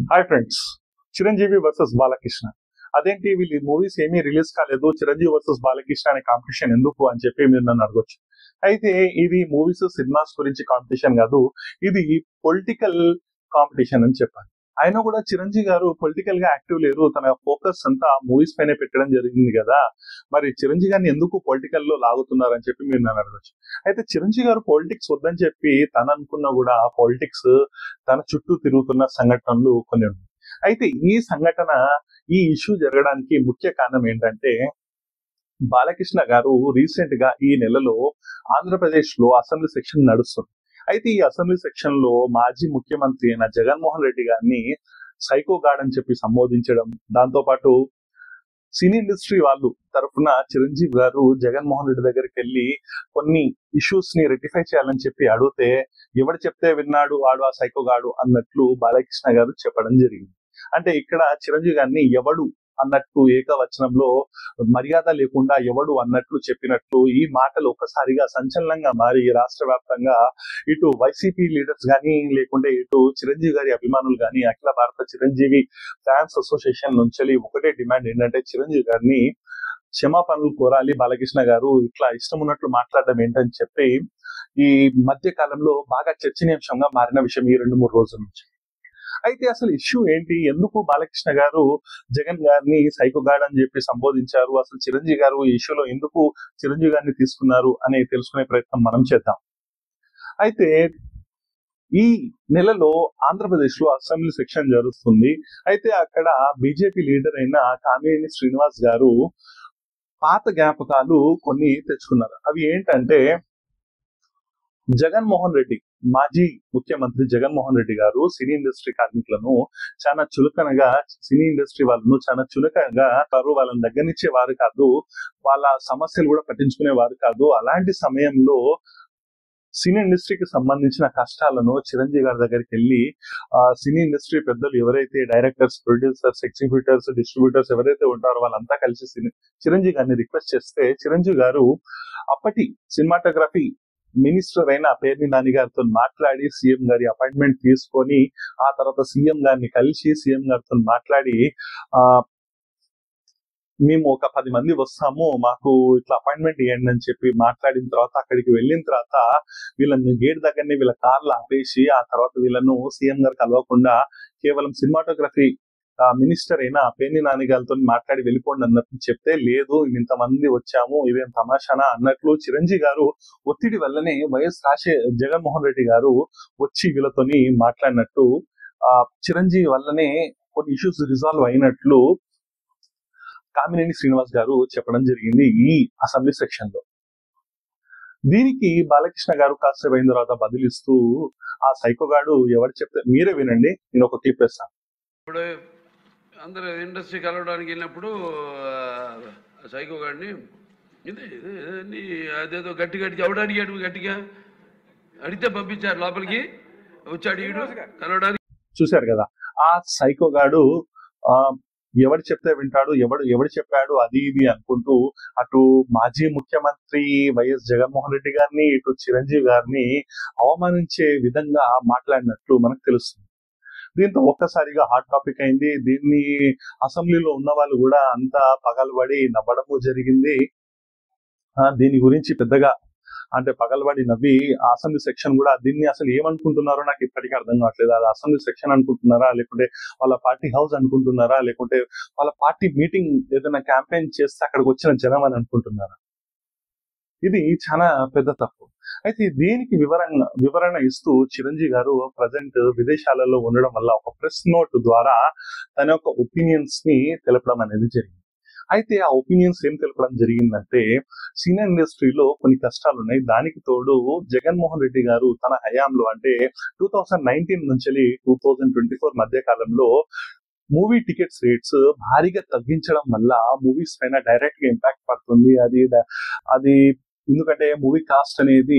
Hi friends, Chiranjeevi versus Balakrishna. అదేంటి వీళ్ళు ఈ మూవీస్ ఏమీ రిలీజ్ కాలేదు, చిరంజీవి వర్సెస్ బాలకృష్ణ అనే కాంపిటీషన్ ఎందుకు అని చెప్పి మీరు నన్ను అడగొచ్చు. అయితే ఇది మూవీస్ సినిమాస్ గురించి కాంపిటీషన్ కాదు, ఇది పొలిటికల్ కాంపిటీషన్ అని చెప్పాలి. అయినా కూడా చిరంజీవి గారు పొలిటికల్ గా యాక్టివ్ లేరు, తన ఫోకస్ అంతా మూవీస్ పైన పెట్టడం జరిగింది కదా. మరి చిరంజీవి గారిని ఎందుకు పొలిటికల్ లో లాగుతున్నారు అని చెప్పి మీరు నన్ను అడగొచ్చు. అయితే చిరంజీవి గారు పాలిటిక్స్ వద్దని చెప్పి తను అనుకున్నా కూడా పాలిటిక్స్ తన చుట్టూ తిరుగుతున్న సంఘటనలు కొన్ని ఉన్నాయి. అయితే ఈ సంఘటన, ఈ ఇష్యూ జరగడానికి ముఖ్య కారణం ఏంటంటే, బాలకృష్ణ గారు రీసెంట్ గా ఈ నెలలో ఆంధ్రప్రదేశ్ లో అసెంబ్లీ సెక్షన్ నడుస్తుంది. అయితే ఈ అసెంబ్లీ సెక్షన్ లో మాజీ ముఖ్యమంత్రి అయిన జగన్మోహన్ రెడ్డి గారిని సైకో గాడ్ అని చెప్పి సంబోధించడం, దాంతో పాటు సినీ ఇండస్ట్రీ వాళ్ళు తరఫున చిరంజీవి గారు జగన్మోహన్ రెడ్డి దగ్గరికి వెళ్ళి కొన్ని ఇష్యూస్ ని రెక్టిఫై చేయాలని చెప్పి అడిగితే, ఎవడు చెప్తే విన్నాడు వాడు ఆ సైకో గాడు అన్నట్లు బాలకృష్ణ గారు చెప్పడం జరిగింది. అంటే ఇక్కడ చిరంజీవి గారిని ఎవడు అన్నట్టు ఏకవచనంలో మర్యాద లేకుండా ఎవడు అన్నట్లు చెప్పినట్లు ఈ మాటలు ఒక్కసారిగా సంచలనంగా మారి రాష్ట్ర వ్యాప్తంగా ఇటు వైసీపీ లీడర్స్ గానీ, లేకుంటే ఇటు చిరంజీవి గారి అభిమానులు గానీ, అఖిల భారత చిరంజీవి ఫ్యాన్స్ అసోసియేషన్ నుంచి ఒకటే డిమాండ్ ఏంటంటే, చిరంజీవి గారిని క్షమాపణలు కోరాలి బాలకృష్ణ గారు, ఇట్లా ఇష్టం ఉన్నట్లు మాట్లాడడం ఏంటని చెప్పి ఈ మధ్య కాలంలో బాగా చర్చనీయాంశంగా మారిన విషయం ఈ 2-3 రోజుల నుంచి. అయితే అసలు ఇష్యూ ఏంటి, ఎందుకు బాలకృష్ణ గారు జగన్ గారిని సైకో గాడ్ అని చెప్పి సంబోధించారు, అసలు చిరంజీవి గారు ఈ ఇష్యూలో ఎందుకు చిరంజీవి గారిని తీసుకున్నారు అని తెలుసుకునే ప్రయత్నం మనం చేద్దాం. అయితే ఈ నెలలో ఆంధ్రప్రదేశ్ లో అసెంబ్లీ సెక్షన్ జరుగుతుంది. అయితే అక్కడ బీజేపీ లీడర్ అయిన కామినేని శ్రీనివాస్ గారు పాత జ్ఞాపకాలు కొన్ని తెచ్చుకున్నారు. అవి ఏంటంటే, జగన్మోహన్ రెడ్డి, మాజీ ముఖ్యమంత్రి జగన్మోహన్ రెడ్డి గారు సినీ ఇండస్ట్రీ కార్మికులను చాలా చులకనగా, సినీ ఇండస్ట్రీ వాళ్ళను చాలా చులకనగా వాళ్ళని దగ్గరనిచ్చేవారు కాదు, వాళ్ళ సమస్యలు కూడా పట్టించుకునేవారు కాదు. అలాంటి సమయంలో సినీ ఇండస్ట్రీకి సంబంధించిన కష్టాలను చిరంజీవి గారి దగ్గరికి వెళ్ళి సినీ ఇండస్ట్రీ పెద్దలు ఎవరైతే డైరెక్టర్స్, ప్రొడ్యూసర్స్, ఎగ్జిక్యూటివ్స్, డిస్ట్రిబ్యూటర్స్ ఎవరైతే ఉంటారో వాళ్ళంతా కలిసి చిరంజీవి గారిని రిక్వెస్ట్ చేస్తే, చిరంజీవి గారు అప్పటి సినిమాటోగ్రఫీ మినిస్టర్ అయిన పేర్ని నాని గారితో మాట్లాడి సీఎం గారి అపాయింట్మెంట్ తీసుకొని, ఆ తర్వాత సీఎం గారిని కలిసి సీఎం గారితో మాట్లాడి, మేము ఒక 10 మంది వస్తాము, మాకు ఇట్లా అపాయింట్మెంట్ ఇవ్వండి అని చెప్పి మాట్లాడిన తర్వాత, అక్కడికి వెళ్ళిన తర్వాత వీళ్ళని గేట్ దగ్గరనే వీళ్ళ కార్లు ఆపేసి, ఆ తర్వాత వీళ్ళను సీఎం గారు కలవకుండా కేవలం సినిమాటోగ్రఫీ మినిస్టర్ అయినా పేర్ని నాని గారితో మాట్లాడి వెళ్ళిపోండి అన్నట్టు చెప్తే, లేదు ఇంతమంది వచ్చాము ఇదేం తమాషానా అన్నట్లు చిరంజీవి గారు ఒత్తిడి వల్లనే జగన్మోహన్ రెడ్డి గారు వచ్చి వీళ్ళతోని మాట్లాడినట్టు, చిరంజీవి వల్లనే కొన్ని ఇష్యూస్ రిజాల్వ్ అయినట్లు కామినేని శ్రీనివాస్ గారు చెప్పడం జరిగింది ఈ అసెంబ్లీ సెక్షన్ లో. దీనికి బాలకృష్ణ గారు కాసేపు అయిన తర్వాత బదిలిస్తూ, ఆ సైకోగాడు ఎవరు చెప్తే మీరే వినండి, నేను ఒక క్లిప్ వేస్తాను. ఇప్పుడు అందరూ ఇండస్ట్రీ కలవడానికి వెళ్ళినప్పుడు సైకో గాడిని ఇది అదేదో గట్టి ఎవడు అడిగాడు, గట్టిగా అడిగితే పంపించారు లోపలికి, వచ్చాడు ఈడు కలవడానికి. చూశారు కదా, ఆ సైకో గాడు ఎవడు చెప్తే వింటాడు, ఎవడు చెప్పాడు అది ఇది అనుకుంటూ అటు మాజీ ముఖ్యమంత్రి వైఎస్ జగన్మోహన్ రెడ్డి గారిని, ఇటు చిరంజీవి గారిని అవమానించే విధంగా మాట్లాడినట్లు మనకు తెలుస్తుంది. దీంతో ఒక్కసారిగా హాట్ టాపిక్ అయింది. దీన్ని అసెంబ్లీలో ఉన్న వాళ్ళు కూడా అంతా పగలబడి నవ్వడము జరిగింది. దీని గురించి పెద్దగా అంటే పగలబడి నవ్వి అసెంబ్లీ సెక్షన్ కూడా దీన్ని అసలు ఏమనుకుంటున్నారో నాకు ఇప్పటికీ అర్థం కావట్లేదు. అది అసెంబ్లీ సెక్షన్ అనుకుంటున్నారా, లేకుంటే వాళ్ళ పార్టీ హౌస్ అనుకుంటున్నారా, లేకుంటే వాళ్ళ పార్టీ మీటింగ్ ఏదైనా క్యాంపెయిన్ చేస్తే అక్కడికి వచ్చిన జనం అని ఇది చాలా పెద్ద తప్పు. అయితే దీనికి వివరణ ఇస్తూ చిరంజీవి గారు ప్రజెంట్ విదేశాలలో ఉండడం వల్ల ఒక ప్రెస్ నోట్ ద్వారా తన యొక్క ఒపీనియన్స్ ని తెలపడం అనేది జరిగింది. అయితే ఆ ఒపీనియన్స్ ఏం తెలపడం జరిగిందంటే, సినీ ఇండస్ట్రీలో కొన్ని కష్టాలు ఉన్నాయి, దానికి తోడు జగన్మోహన్ రెడ్డి గారు తన హయాంలో అంటే 2019 నుంచి 2024 మధ్య కాలంలో మూవీ టికెట్స్ రేట్స్ భారీగా తగ్గించడం వల్ల మూవీస్ పైన డైరెక్ట్ గా ఇంపాక్ట్ పడుతుంది. అది ఎందుకంటే మూవీ కాస్ట్ అనేది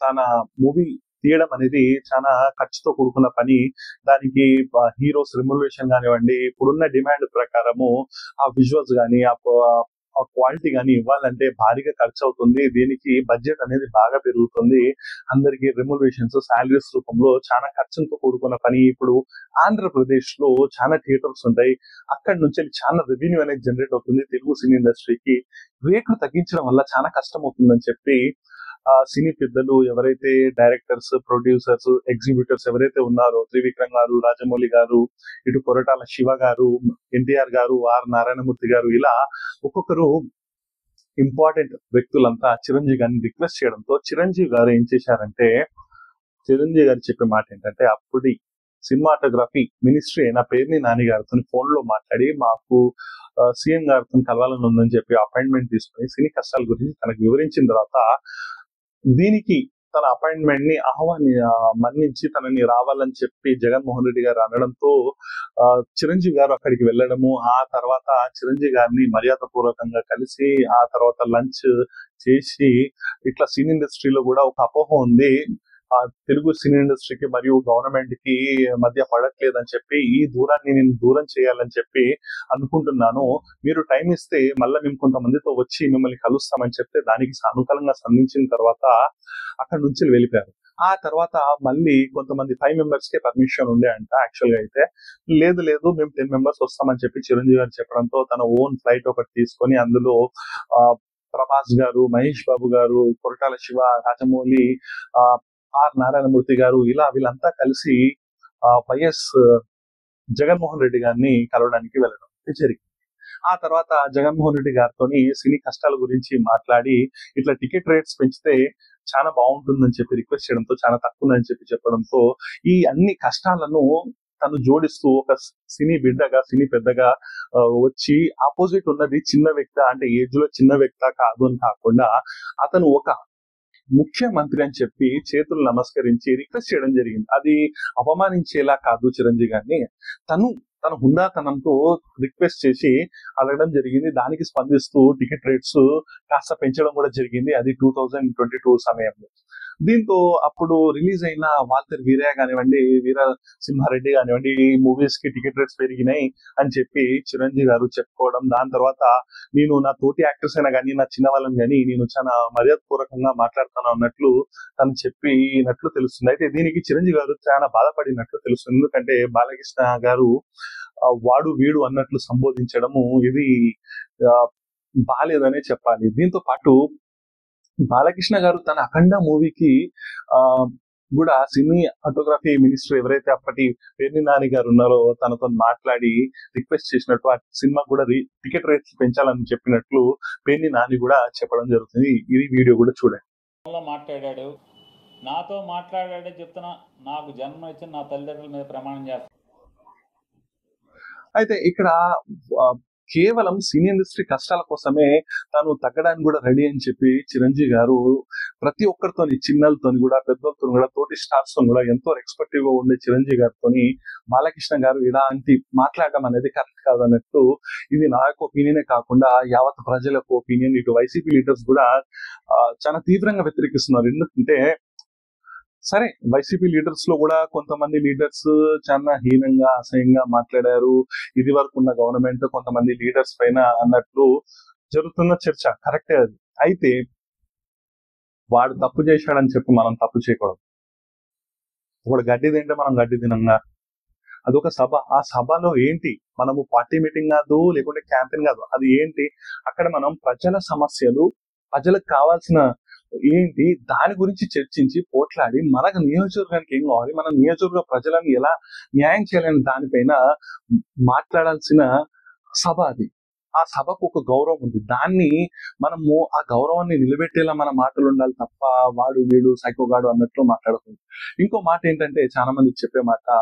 తన మూవీ తీయడం అనేది చాలా ఖర్చుతో కూడుకున్న పని. దానికి హీరోస్ రెమ్యునరేషన్ కానివ్వండి, ఇప్పుడున్న డిమాండ్ ప్రకారము ఆ విజువల్స్ కానీ, ఆ క్వాలిటీ కానీ ఇవ్వాలంటే భారీగా ఖర్చు అవుతుంది. దీనికి బడ్జెట్ అనేది బాగా పెరుగుతుంది. అందరికి రెమ్యునరేషన్స్, సాలరీస్ రూపంలో చాలా ఖర్చుతో కూడుకున్న పని. ఇప్పుడు ఆంధ్రప్రదేశ్ లో చాలా థియేటర్స్ ఉంటాయి. అక్కడి నుంచి చాలా రెవెన్యూ అనేది జనరేట్ అవుతుంది తెలుగు సినీ ఇండస్ట్రీకి. రేట్లు తగ్గించడం వల్ల చాలా కష్టం అవుతుందని చెప్పి సినీ పెద్దలు ఎవరైతే డైరెక్టర్స్, ప్రొడ్యూసర్స్, ఎగ్జిబ్యూటర్స్ ఎవరైతే ఉన్నారో త్రివిక్రమ్ గారు, రాజమౌళి గారు, ఇటు కొరటాల శివ గారు, ఎన్టీఆర్ గారు, ఆర్ నారాయణమూర్తి గారు, ఇలా ఒక్కొక్కరు ఇంపార్టెంట్ వ్యక్తులంతా చిరంజీవి గారిని రిక్వెస్ట్ చేయడంతో చిరంజీవి గారు ఏం చేశారంటే, చిరంజీవి గారు చెప్పే మాట ఏంటంటే, అప్పటి సినిమాటోగ్రఫీ మినిస్ట్రీ అయిన పేర్ని నాని గారితో ఫోన్ లో మాట్లాడి మాకు సీఎం గారితో కలవాలని ఉందని చెప్పి అపాయింట్మెంట్ తీసుకుని సినీ కష్టాల గురించి తనకు వివరించిన తర్వాత దీనికి తన అపాయింట్మెంట్ ని మన్నించి తనని రావాలని చెప్పి జగన్మోహన్ రెడ్డి గారు అనడంతో చిరంజీవి గారు అక్కడికి వెళ్ళడము, ఆ తర్వాత చిరంజీవి గారిని మర్యాద పూర్వకంగా కలిసి ఆ తర్వాత లంచ్ చేసి, ఇట్లా సినీ ఇండస్ట్రీలో కూడా ఒక అపోహ ఉంది ఆ తెలుగు సినీ ఇండస్ట్రీకి మరియు గవర్నమెంట్ కి మధ్య పడట్లేదని చెప్పి, ఈ దూరాన్ని నేను దూరం చేయాలని చెప్పి అనుకుంటున్నాను. మీరు టైం ఇస్తే మళ్ళీ మేము కొంతమందితో వచ్చి మిమ్మల్ని కలుస్తామని చెప్తే దానికి సానుకూలంగా స్పందించిన తర్వాత అక్కడ నుంచి వెళ్ళిపోయారు. ఆ తర్వాత మళ్ళీ కొంతమంది 5 మెంబర్స్ కే పర్మిషన్ ఉండే అంట. యాక్చువల్ గా అయితే లేదు మేము 10 మెంబర్స్ వస్తామని చెప్పి చిరంజీవి గారు చెప్పడంతో తన ఓన్ ఫ్లైట్ ఒకటి తీసుకొని అందులో ప్రభాస్ గారు, మహేష్ బాబు గారు, కొరటాల శివ, రాజమౌళి, ఆర్ నారాయణమూర్తి గారు, ఇలా వీళ్ళంతా కలిసి వైఎస్ జగన్మోహన్ రెడ్డి గారిని కలవడానికి వెళ్ళడం జరిగింది. ఆ తర్వాత జగన్మోహన్ రెడ్డి గారితో సినీ కష్టాల గురించి మాట్లాడి ఇట్లా టికెట్ రేట్స్ పెంచితే చాలా బాగుంటుందని చెప్పి రిక్వెస్ట్ చేయడంతో, చాలా తక్కువ అని చెప్పి చెప్పడంతో ఈ అన్ని కష్టాలను తను జోడిస్తూ ఒక సినీ బిడ్డగా, సినీ పెద్దగా వచ్చి ఆపోజిట్ ఉన్నది చిన్న వ్యక్తి, అంటే ఏజ్ లో చిన్న వ్యక్తి కాదు అని కాకుండా అతను ఒక ముఖ్యమంత్రి అని చెప్పి చేతులు నమస్కరించి రిక్వెస్ట్ చేయడం జరిగింది. అది అవమానించేలా కాదు చిరంజీవి గారిని, తన హుందాతనంతో రిక్వెస్ట్ చేసి అడగడం జరిగింది. దానికి స్పందిస్తూ టికెట్ రేట్స్ కాస్త పెంచడం కూడా జరిగింది. అది 2022 సమయంలో. దీంతో అప్పుడు రిలీజ్ అయిన వాల్తేరు వీరయ్య కానివ్వండి, వీర సింహారెడ్డి కానివ్వండి, ఈ మూవీస్ కి టికెట్ రేట్స్ పెరిగినాయి అని చెప్పి చిరంజీవి గారు చెప్పుకోవడం. దాని తర్వాత నేను నా తోటి యాక్టర్స్ అయినా కానీ, నా చిన్న వాళ్ళని కానీ నేను చాలా మర్యాద పూర్వకంగా మాట్లాడుతాను అన్నట్లు తను చెప్పినట్లు తెలుస్తుంది. అయితే దీనికి చిరంజీవి గారు చాలా బాధపడినట్లు తెలుస్తుంది. ఎందుకంటే బాలకృష్ణ గారు వాడు వీడు అన్నట్లు సంబోధించడము ఇది బాలేదనే చెప్పాలి. దీంతో పాటు బాలకృష్ణ గారు తన అఖండ మూవీకి కూడా సినిమాటోగ్రఫీ మినిస్టర్ ఎవరైతే అప్పటి పేర్ని నాని గారు ఉన్నారో తనతో మాట్లాడి రిక్వెస్ట్ చేసినట్టు ఆ సినిమా కూడా టికెట్ రేట్స్ పెంచాలని చెప్పినట్లు పేర్ని నాని కూడా చెప్పడం జరుగుతుంది. ఇది వీడియో కూడా చూడండి. మాట్లాడాడు, నాతో మాట్లాడాడే చెప్తున్నా, నాకు జన్మ ఇచ్చిన నా తల్లిదండ్రుల మీద ప్రమాణం చేస్తాను. అయితే ఇక్కడ కేవలం సినీ ఇండస్ట్రీ కష్టాల కోసమే తాను తగ్గడానికి కూడా రెడీ అని చెప్పి చిరంజీవి గారు ప్రతి ఒక్కరితోని, చిన్నలతోని కూడా, పెద్దలతో కూడా, తోటి స్టార్స్ తో కూడా ఎంతో రెస్పెక్టివ్ గా ఉండే చిరంజీవి గారితోని బాలకృష్ణ గారు ఇలాంటి మాట్లాడడం అనేది కరెక్ట్ కాదన్నట్టు ఇది నా యొక్క ఒపీనియనే కాకుండా యావత్ ప్రజల యొక్క ఒపీనియన్. ఇటు వైసీపీ లీడర్స్ కూడా చాలా తీవ్రంగా వ్యతిరేకిస్తున్నారు. ఎందుకంటే సరే, వైసీపీ లీడర్స్ లో కూడా కొంతమంది లీడర్స్ చాలా హీనంగా, అసహ్యంగా మాట్లాడారు. ఇది వరకు ఉన్న గవర్నమెంట్ కొంతమంది లీడర్స్ పైన అన్నట్లు జరుగుతున్న చర్చ కరెక్టే. అది అయితే వాడు తప్పు చేశాడని చెప్పి మనం తప్పు చేయకూడదు. ఒకడు గడ్డి తింటే మనం గడ్డి తినంగా, అదొక సభ. ఆ సభలో ఏంటి, మనము పార్టీ మీటింగ్ కాదు, లేకుంటే క్యాంపెయిన్ కాదు, అది ఏంటి, అక్కడ మనం ప్రజల సమస్యలు, ప్రజలకు కావాల్సిన ఏంటి దాని గురించి చర్చించి పోట్లాడి మనకు నియోజకవర్గానికి ఏం కావాలి, మన నియోజకవర్గ ప్రజలను ఎలా న్యాయం చేయాలని దానిపైన మాట్లాడాల్సిన సభ అది. ఆ సభకు ఒక గౌరవం ఉంది. దాన్ని మనము ఆ గౌరవాన్ని నిలబెట్టేలా మన మాటలు ఉండాలి తప్ప వాడు వీడు సైకోగాడు అన్నట్లు మాట్లాడుతుంది. ఇంకో మాట ఏంటంటే, చాలా మంది చెప్పే మాట,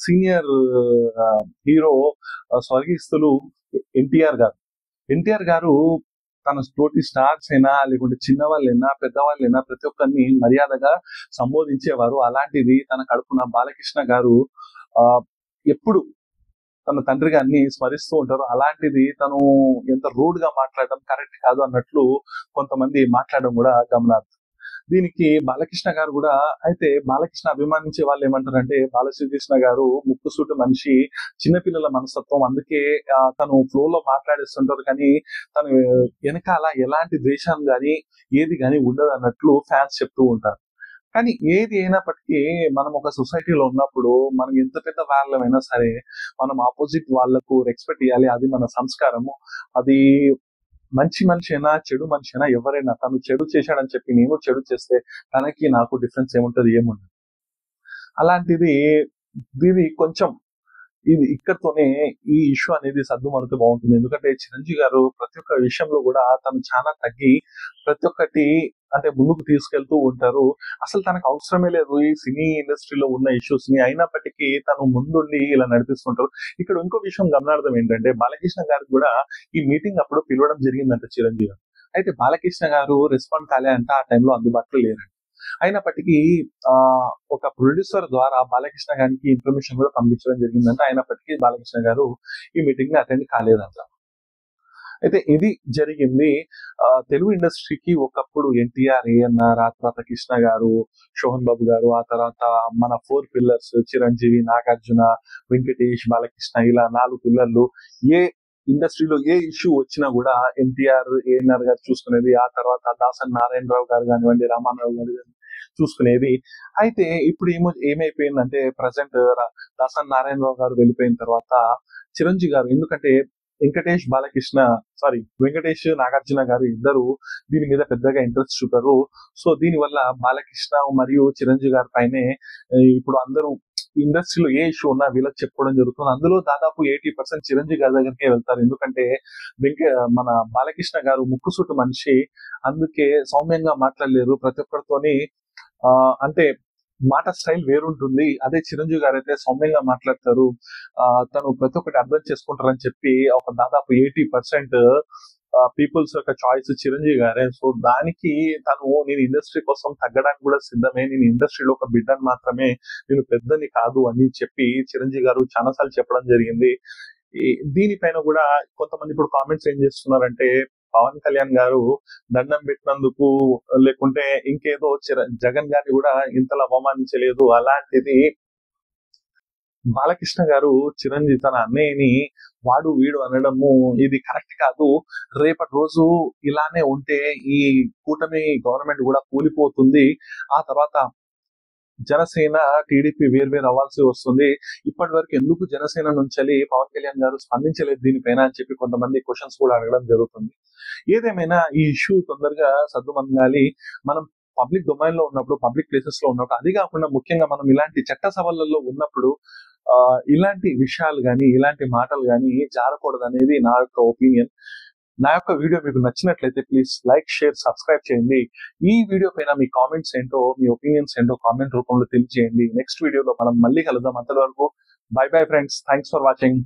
సీనియర్ హీరో స్వర్గీస్తులు ఎన్టీఆర్ గారు తన తోటి స్టార్స్ అయినా, లేకుంటే చిన్నవాళ్ళైనా, పెద్దవాళ్ళైనా ప్రతి ఒక్కరిని మర్యాదగా సంబోధించేవారు. అలాంటిది తన కడుపున బాలకృష్ణ గారు ఎప్పుడు తన తండ్రి గారిని స్మరిస్తూ ఉంటారు. అలాంటిది తను ఎంత రూడ్ గా మాట్లాడడం కరెక్ట్ కాదు అన్నట్లు కొంతమంది మాట్లాడడం కూడా గమనార్థం. దీనికి బాలకృష్ణ గారు కూడా, అయితే బాలకృష్ణ అభిమానించే వాళ్ళు ఏమంటారంటే, బాలశ్రీకృష్ణ గారు ముక్కుసూటి మనిషి, చిన్నపిల్లల మనస్తత్వం, అందుకే తను ఫ్లోలో మాట్లాడేస్తుంటారు కానీ తను వెనకాల ఎలాంటి ద్వేషం గాని ఏది గాని ఉండదు అన్నట్లు ఫ్యాన్స్ చెప్తూ ఉంటారు. కానీ ఏది అయినప్పటికీ మనం ఒక సొసైటీలో ఉన్నప్పుడు మనం ఎంత పెద్ద వాళ్ళమైనా సరే మనం ఆపోజిట్ వాళ్ళకు రెస్పెక్ట్ ఇవ్వాలి. అది మన సంస్కారము. అది మంచి మనిషి అయినా చెడు మనిషి అయినా ఎవరైనా, తను చెడు చేశాడని చెప్పి నేను చెడు చేస్తే తనకి నాకు డిఫరెన్స్ ఏముంటది? ఏముండదు. అలాంటిది ఇది కొంచెం ఇది ఇక్కడతోనే ఈ ఇష్యూ అనేది సర్దుమనితే బాగుంటుంది. ఎందుకంటే చిరంజీవి గారు ప్రతి ఒక్క విషయంలో కూడా తను చాలా తగ్గి ప్రతి ఒక్కటి అంటే ముందుకు తీసుకెళ్తూ ఉంటారు. అసలు తనకు అవసరమే లేదు ఈ సినీ ఇండస్ట్రీలో ఉన్న ఇష్యూస్ ని, అయినప్పటికీ తను ముందుండి ఇలా నడిపిస్తుంటారు. ఇక్కడ ఇంకో విషయం గమనార్థం ఏంటంటే, బాలకృష్ణ గారికి కూడా ఈ మీటింగ్ అప్పుడు పిలవడం జరిగిందంట చిరంజీవి గారు. అయితే బాలకృష్ణ గారు రెస్పాండ్ కాలే అంటే ఆ టైంలో అందుబాటులో లేరండి. అయినప్పటికీ ఒక ప్రొడ్యూసర్ ద్వారా బాలకృష్ణ గారికి ఇన్ఫర్మేషన్ కూడా పంపించడం జరిగిందంటే, అయినప్పటికీ బాలకృష్ణ గారు ఈ మీటింగ్ ని అటెండ్ కాలేదంట. అయితే ఇది జరిగింది. తెలుగు ఇండస్ట్రీకి ఒకప్పుడు ఎన్టీఆర్, ఏఎన్ఆర్, ఆ తర్వాత కృష్ణ గారు, శోభన్ బాబు గారు, ఆ తర్వాత మన 4 పిల్లర్స్ చిరంజీవి, నాగార్జున, వెంకటేష్, బాలకృష్ణ, ఇలా 4 పిల్లర్లు. ఏ ఇండస్ట్రీలో ఏ ఇష్యూ వచ్చినా కూడా ఎన్టీఆర్, ఏఎన్ఆర్ గారు చూసుకునేది. ఆ తర్వాత దాసరి నారాయణరావు గారు కానివ్వండి, రామారావు గారు చూసుకునేది. అయితే ఇప్పుడు ఏమైపోయిందంటే ప్రజెంట్ దాసరి నారాయణరావు గారు వెళ్ళిపోయిన తర్వాత చిరంజీవి గారు, ఎందుకంటే వెంకటేష్ నాగార్జున గారు ఇద్దరు దీని మీద పెద్దగా ఇంట్రెస్ట్ చూపారు. సో దీని వల్ల బాలకృష్ణ మరియు చిరంజీవి గారి పైనే ఇప్పుడు అందరూ ఇండస్ట్రీలో ఏ ఇష్యూ ఉన్నా వీళ్ళకి చెప్పుకోవడం జరుగుతుంది. అందులో దాదాపు 80% చిరంజీవి గారి దగ్గరికి వెళ్తారు. ఎందుకంటే మన బాలకృష్ణ గారు ముక్కుసూటు మనిషి, అందుకే సౌమ్యంగా మాట్లాడలేరు. ప్రతి ఒక్కరితోని అంటే మాట స్టైల్ వేరుంటుంది. అదే చిరంజీవి గారు అయితే సౌమ్యంగా మాట్లాడతారు. తను ప్రతి ఒక్కటి అర్థం చేసుకుంటారని చెప్పి ఒక దాదాపు 80% పీపుల్స్ యొక్క చాయిస్ చిరంజీవి గారే. సో దానికి నేను ఇండస్ట్రీ కోసం తగ్గడానికి కూడా సిద్ధమే, నేను ఇండస్ట్రీలో ఒక బిడ్డని మాత్రమే, నేను పెద్దని కాదు అని చెప్పి చిరంజీవి గారు చాలాసార్లు చెప్పడం జరిగింది. దీనిపైన కూడా కొంతమంది ఇప్పుడు కామెంట్స్ ఏం చేస్తున్నారంటే, పవన్ కళ్యాణ్ గారు దండం పెట్టినందుకు లేకుంటే ఇంకేదో జగన్ గారిని కూడా ఇంతలా అవమానించలేదు. అలాంటిది బాలకృష్ణ గారు చిరంజీవి తన అన్నయ్యని వాడు వీడు అనడము ఇది కరెక్ట్ కాదు. రేపటి రోజు ఇలానే ఉంటే ఈ కూటమి గవర్నమెంట్ కూడా కూలిపోతుంది. ఆ తర్వాత జనసేన, టీడీపీ వేర్వేరు అవ్వాల్సి వస్తుంది. ఇప్పటి వరకు ఎందుకు జనసేన నుంచి పవన్ కళ్యాణ్ గారు స్పందించలేదు దీనిపైన అని చెప్పి కొంతమంది క్వశ్చన్స్ కూడా అడగడం జరుగుతుంది. ఏదేమైనా ఈ ఇష్యూ తొందరగా సద్దుమణగాలి. మనం పబ్లిక్ డొమైన్ లో ఉన్నప్పుడు, పబ్లిక్ ప్లేసెస్ లో ఉన్నప్పుడు, అది కాకుండా ముఖ్యంగా మనం ఇలాంటి చట్ట సభలలో ఉన్నప్పుడు ఇలాంటి విషయాలు గాని ఇలాంటి మాటలు గాని జారకూడదు అనేది నా యొక్క ఒపీనియన్. నా యొక్క వీడియో మీకు నచ్చినట్లయితే ప్లీజ్ లైక్, షేర్, సబ్స్క్రైబ్ చేయండి. ఈ వీడియో పైన మీ కామెంట్స్ ఏంటో, మీ ఒపీనియన్స్ ఏంటో కామెంట్ రూపంలో తెలియజేయండి. నెక్స్ట్ వీడియోలో మనం మళ్ళీ కలుద్దాం. అంతవరకు by bye friends. Thanks for watching.